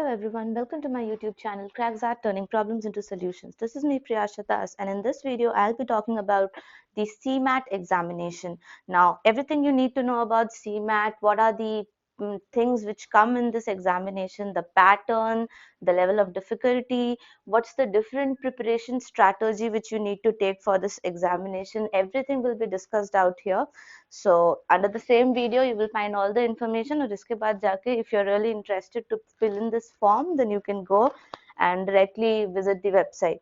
everyone, welcome to my YouTube channel Cracks at Turning Problems into Solutions. This is me Priyasha, and in this video I'll be talking about the CMAT examination. Now everything you need to know about CMAT, what are the things which come in this examination, the pattern, the level of difficulty, what's the different preparation strategy which you need to take for this examination, everything will be discussed out here. So under the same video you will find all the information, और इसके बाद जाके if you're really interested to fill in this form, then you can go and directly visit the website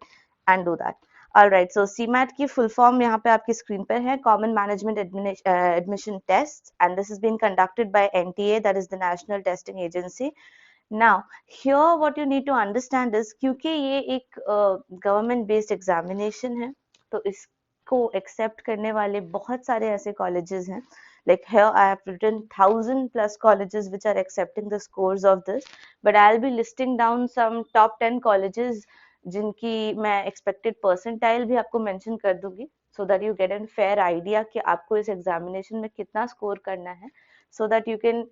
and do that. Alright, so CMAT की full form यहाँ पे आपकी screen पर है, Common Management Admission Test, and this is being conducted by NTA, that is the National Testing Agency. Now here what you need to understand is क्योंकि ये एक government based examination है, तो इसको accept करने वाले बहुत सारे ऐसे colleges हैं. Like here I have written 1000+ colleges which are accepting the scores of this, but I'll be listing down some top 10 colleges जिनकी मैं expected percentile भी आपको mention कर दूंगी, so that you get a fair idea कि आपको इस examination में कितना score करना है, so that you can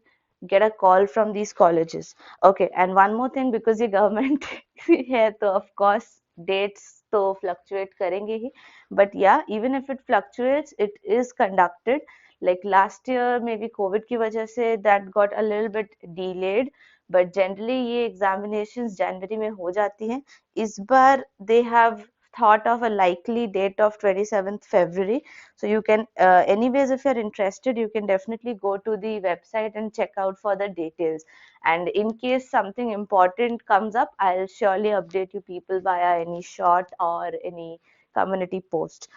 get a call from these colleges. Okay, and one more thing, because ये government है तो of course dates तो fluctuate करेंगे ही, but yeah, even if it fluctuates, it is conducted. Like last year maybe COVID की वजह से that got a little bit delayed, but generally ये examinations January में हो जाती हैं. इस बार they have thought of a likely date of 27th February. So you can, anyways, if you're interested, you can definitely go to the website and check out for the details. And in case something important comes up, I'll surely update you people via any short or any community post.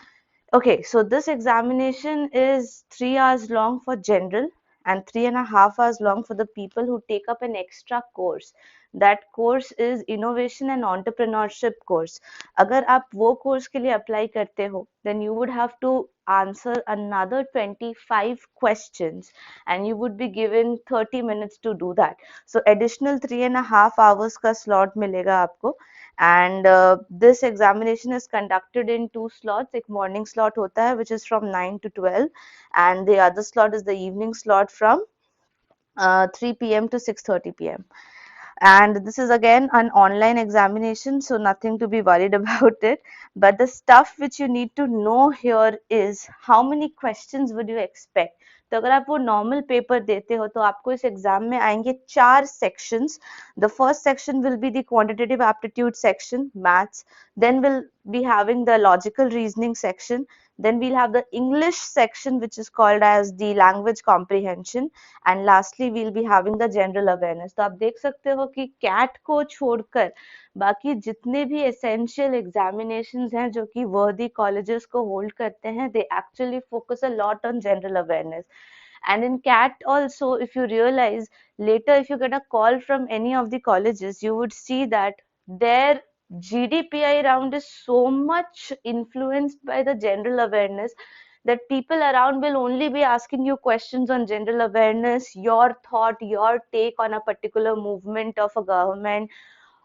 Okay, so this examination is 3 hours long for general and 3.5 hours long for the people who take up an extra course. That course is Innovation and Entrepreneurship course. अगर आप वो course के लिए apply करते हो, then you would have to answer another 25 questions and you would be given 30 minutes to do that. So additional 3.5 hours का slot मिलेगा आपको. And this examination is conducted in 2 slots. एक morning slot होता है which is from 9 to 12, and the other slot is the evening slot from 3 p.m. to 6:30 p.m. And this is again an online examination, so nothing to be worried about it. But the stuff which you need to know here is how many questions would you expect. तो अगर आप वो normal paper देते हो तो आपको इस exam में आएंगे 4 sections. The first section will be the quantitative aptitude section, maths. Then we'll be having the logical reasoning section. Then we'll have the English section, which is called as the language comprehension, and lastly we'll be having the general awareness. तो आप देख सकते हो कि CAT को छोड़कर बाकी जितने भी essential examinations हैं जो कि worthy colleges को hold करते हैं, they actually focus a lot on general awareness. And in CAT also, if you realize later, if you get a call from any of the colleges, you would see that their GDPI round is so much influenced by the general awareness that people around will only be asking you questions on general awareness, your thought, your take on a particular movement of a government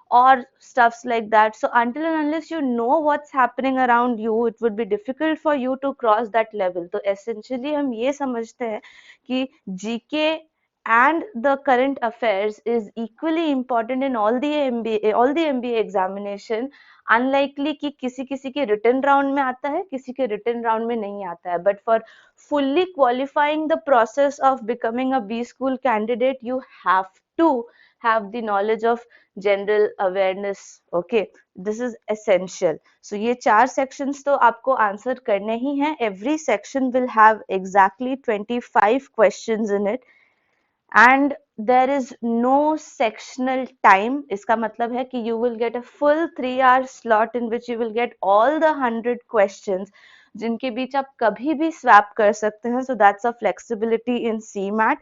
or stuffs like that. So until and unless you know what's happening around you, it would be difficult for you to cross that level. So essentially हम ये समझते हैं कि GK and the current affairs is equally important in all the MBA examination. Unlikely कि किसी किसी के written round में आता है, किसी के written round में नहीं आता है. But for fully qualifying the process of becoming a B school candidate, you have to have the knowledge of general awareness. Okay, this is essential. So ये 4 sections तो आपको answer करने ही हैं. Every section will have exactly 25 questions in it. And there is no sectional time. इसका मतलब है कि you will get a full 3-hour slot in which you will get all the 100 questions जिनके बीच आप कभी भी swap कर सकते हैं. So that's a flexibility in CMAT.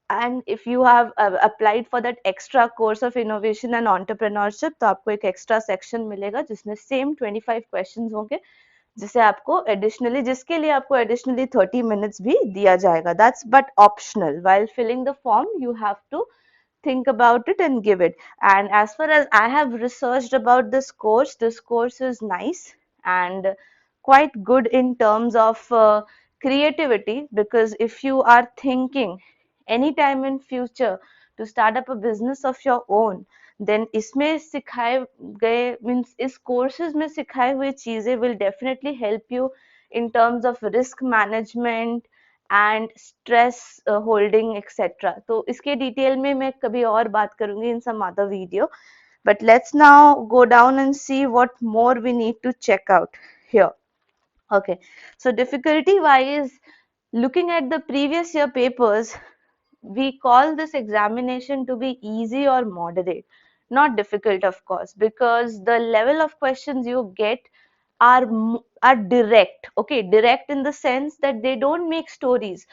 And if you have applied for that extra course of innovation and entrepreneurship, तो आपको एक extra section मिलेगा जिसमें same 25 questions होंगे, जिसे आपको additionally, जिसके लिए आपको additionally 30 minutes भी दिया जाएगा. That's but optional. While filling the form, you have to think about it and give it. And as far as I have researched about this course is nice and quite good in terms of creativity, because if you are thinking anytime in future to start up a business of your own, then इसमें सिखाए गए means इस courses में सिखाए हुए चीजें will definitely help you in terms of risk management and stress holding etc. तो इसके डिटेल में मैं कभी और बात करूंगी in some other video. But let's now go down and see what more we need to check out here. Okay, so difficulty wise, looking at the previous year papers, we call this examination to be easy or moderate, not difficult, of course, because the level of questions you get are are direct. Okay, direct in the sense that they don't make stories.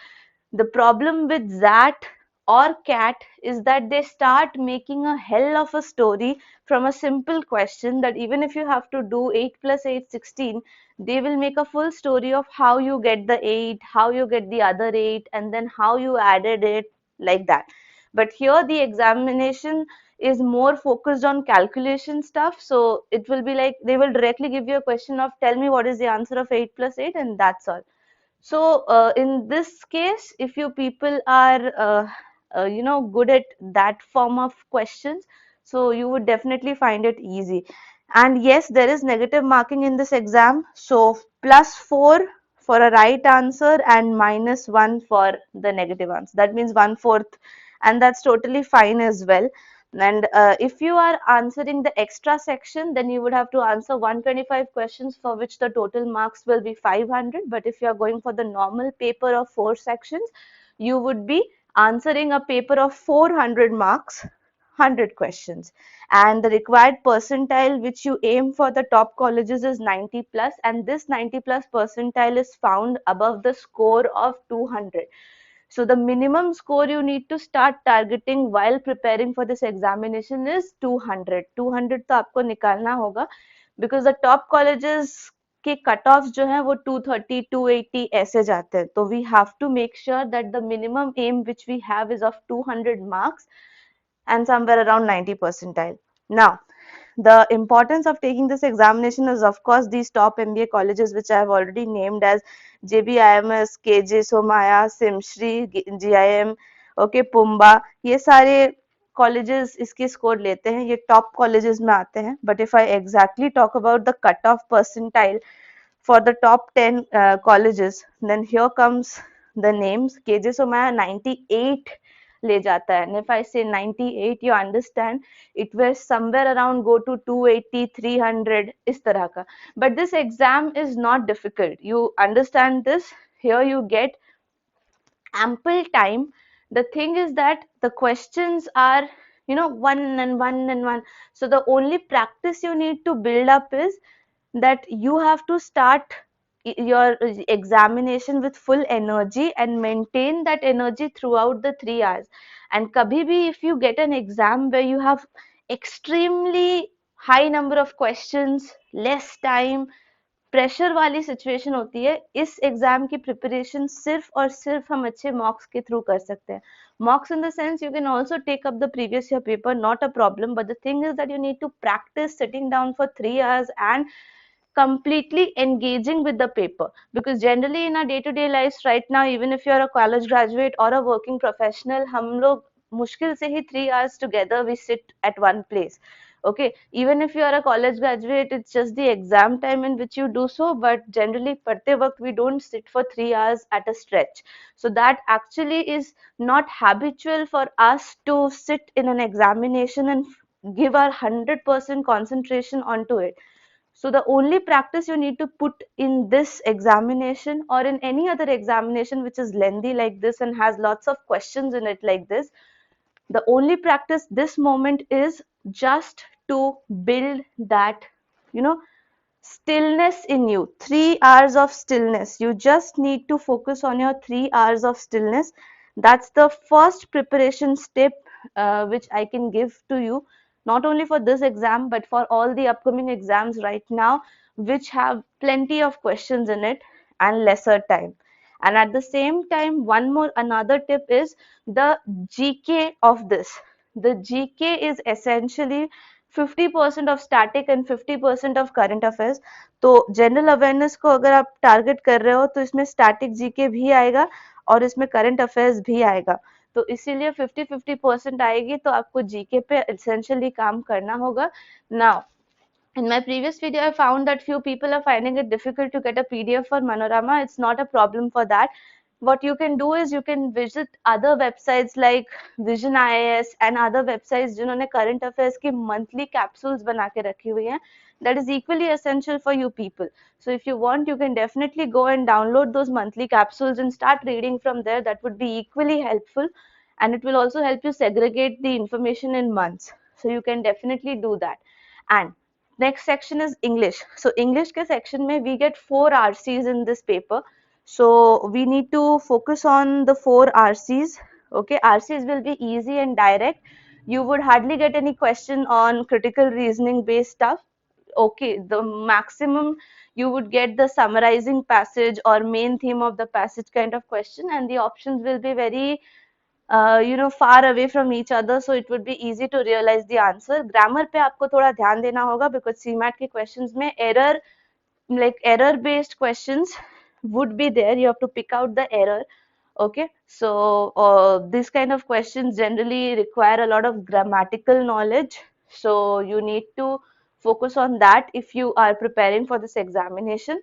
The problem with ZAT or CAT is that they start making a hell of a story from a simple question that even if you have to do 8 plus 8 16, they will make a full story of how you get the 8, how you get the other 8, and then how you added it, like that. But here the examination is more focused on calculation stuff. So it will be like they will directly give you a question of tell me what is the answer of 8 plus 8, and that's all. So in this case, if you people are good at that form of questions, so you would definitely find it easy. And yes, there is negative marking in this exam. So +4 for a right answer and -1 for the negative answer. That means 1/4, and that's totally fine as well. And if you are answering the extra section, then you would have to answer 125 questions for which the total marks will be 500. But if you are going for the normal paper of 4 sections, you would be answering a paper of 400 marks, 100 questions. And the required percentile which you aim for the top colleges is 90 plus, and this 90 plus percentile is found above the score of 200. So the minimum score you need to start targeting while preparing for this examination is 200. 200 तो आपको निकालना होगा, because the top colleges के cut off जो है वो 230 280 ऐसे जाते हैं. तो we have to make sure that the minimum aim which we have is of 200 marks and somewhere around 90 percentile. Now, the importance of taking this examination is of course these top MBA colleges which I have already named as JBIMS, KJ Somaya, Simshri, GIM, okay, Pumba. ये सारे colleges इसके score लेते हैं, ये top colleges में आते हैं. But if I exactly talk about the cutoff percentile for the top 10 colleges, then here comes the names. KJ Somaya 98 ले जाता है, and if I say 98, you understand it will somewhere around go to 280 300 इस तरह का. But this exam is not difficult, you understand this. Here you get ample time. The thing is that the questions are one and one and one. So the only practice you need to build up is that you have to start your examination with full energy and maintain that energy throughout the 3 hours. And kabhi bhi if you get an exam where you have extremely high number of questions, less time, pressure वाली situation होती है, इस exam की preparation सिर्फ और सिर्फ हम अच्छे मॉक्स के थ्रू कर सकते हैं. Mocks in the sense you can also take up the previous year paper, not a problem, but the thing is that you need to practise sitting down for 3 hours and completely engaging with the paper. Because generally in our day-to-day lives right now, even if you're a college graduate or a working professional, हम लोग मुश्किल से ही 3 hours together we sit at one place. Okay, even if you are a college graduate, it's just the exam time in which you do so, but generally padhte waqt we don't sit for 3 hours at a stretch. So that actually is not habitual for us to sit in an examination and give our 100% concentration onto it. So the only practice you need to put in this examination or in any other examination which is lengthy like this and has lots of questions in it like this, the only practice this moment is just to build that stillness in you. 3 hours of stillness, you just need to focus on your 3 hours of stillness. That's the first preparation step which I can give to you, not only for this exam but for all the upcoming exams right now which have plenty of questions in it and lesser time. And at the same time, another tip is the GK of this. The GK is essentially 50% of static and 50% of current affairs. तो general awareness को अगर आप target कर रहे हो तो इसमें static GK भी आएगा और इसमें करंट अफेयर्स भी आएगा. तो इसीलिए 50-50% आएगी, तो आपको जीके पे एसेंशियली काम करना होगा. Now in my previous video, I found that few people are finding it difficult to get a PDF for Manorama. It's not a problem for that. What you can do is you can visit other websites like Vision IAS and other websites जिन्होंने current affairs की monthly capsules बना के रखी हुई हैं. That is equally essential for you people. So if you want, you can definitely go and download those monthly capsules and start reading from there. That would be equally helpful, and it will also help you segregate the information in months. So you can definitely do that. And next section is English. So English ke section mein we get 4 RCs in this paper. So we need to focus on the 4 RCs. Okay, RCs will be easy and direct. You would hardly get any question on critical reasoning based stuff. Okay, the maximum you would get the summarizing passage or main theme of the passage kind of question, and the options will be very far away from each other, so it would be easy to realize the answer. Grammar पे आपको थोड़ा ध्यान देना होगा because CMAT के questions में error based questions would be there. You have to pick out the error. Okay, so this kind of questions generally require a lot of grammatical knowledge, so you need to focus on that if you are preparing for this examination.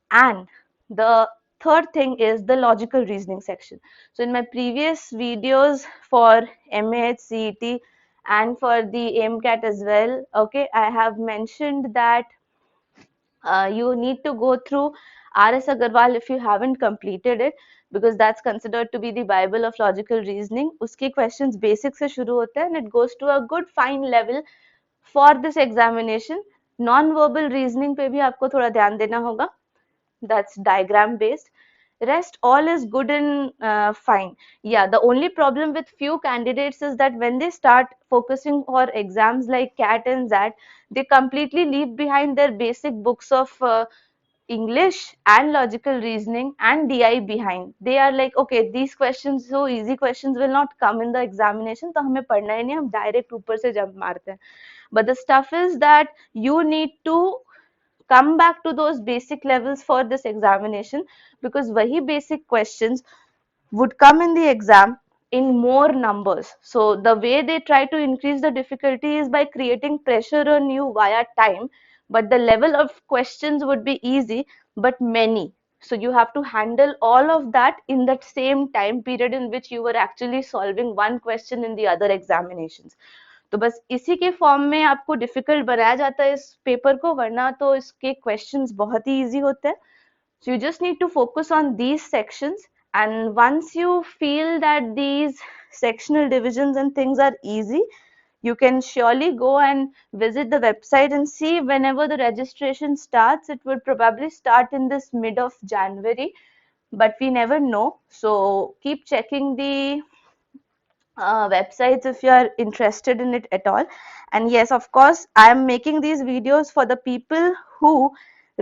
And the third thing is the logical reasoning section. So in my previous videos for MAHCET and for the MCAT as well, okay, I have mentioned that you need to go through R.S. Agarwal if you haven't completed it, because that's considered to be the Bible of logical reasoning. Uski questions basic se shuru hote hain and it goes to a good fine level for this examination. Non-verbal reasoning पे भी आपको थोड़ा ध्यान देना होगा. That's diagram based. Rest all is good and fine. Yeah, the only problem with few candidates is that when they start focusing for exams like CAT and ZAT, they completely leave behind their basic books of English and logical reasoning and DI behind. They are like, okay, these questions, so easy questions will not come in the examination, तो हमें पढ़ना ही नहीं, हम direct ऊपर से jump मारते हैं. But the stuff is that you need to come back to those basic levels for this examination, because wahi basic questions would come in the exam in more numbers. So the way they try to increase the difficulty is by creating pressure on you via time, but the level of questions would be easy but many. So you have to handle all of that in that same time period in which you were actually solving one question in the other examinations. तो बस इसी के form में आपको difficult बनाया जाता है इस पेपर को, वरना तो इसके क्वेश्चंस बहुत ही इजी होते हैं. So you just need to focus on these sections, and once you feel that these sectional divisions and things are easy, you can surely go and visit the website and see whenever the registration starts. It would probably start in this mid of January, but we never know. So keep checking the websites if you are interested in it at all. And yes, of course, I am making these videos for the people who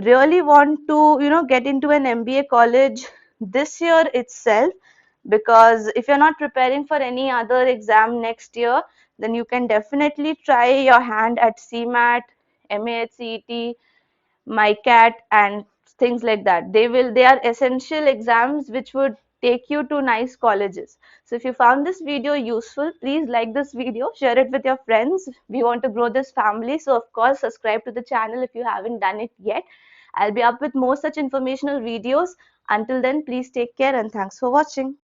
really want to get into an MBA college this year itself, because if you're not preparing for any other exam next year, then you can definitely try your hand at CMAT, MAHCET, MICAT and things like that. They are essential exams which would take you to nice colleges. So if you found this video useful, please like this video, share it with your friends. We want to grow this family, so of course subscribe to the channel if you haven't done it yet. I'll be up with more such informational videos. Until then, please take care and thanks for watching.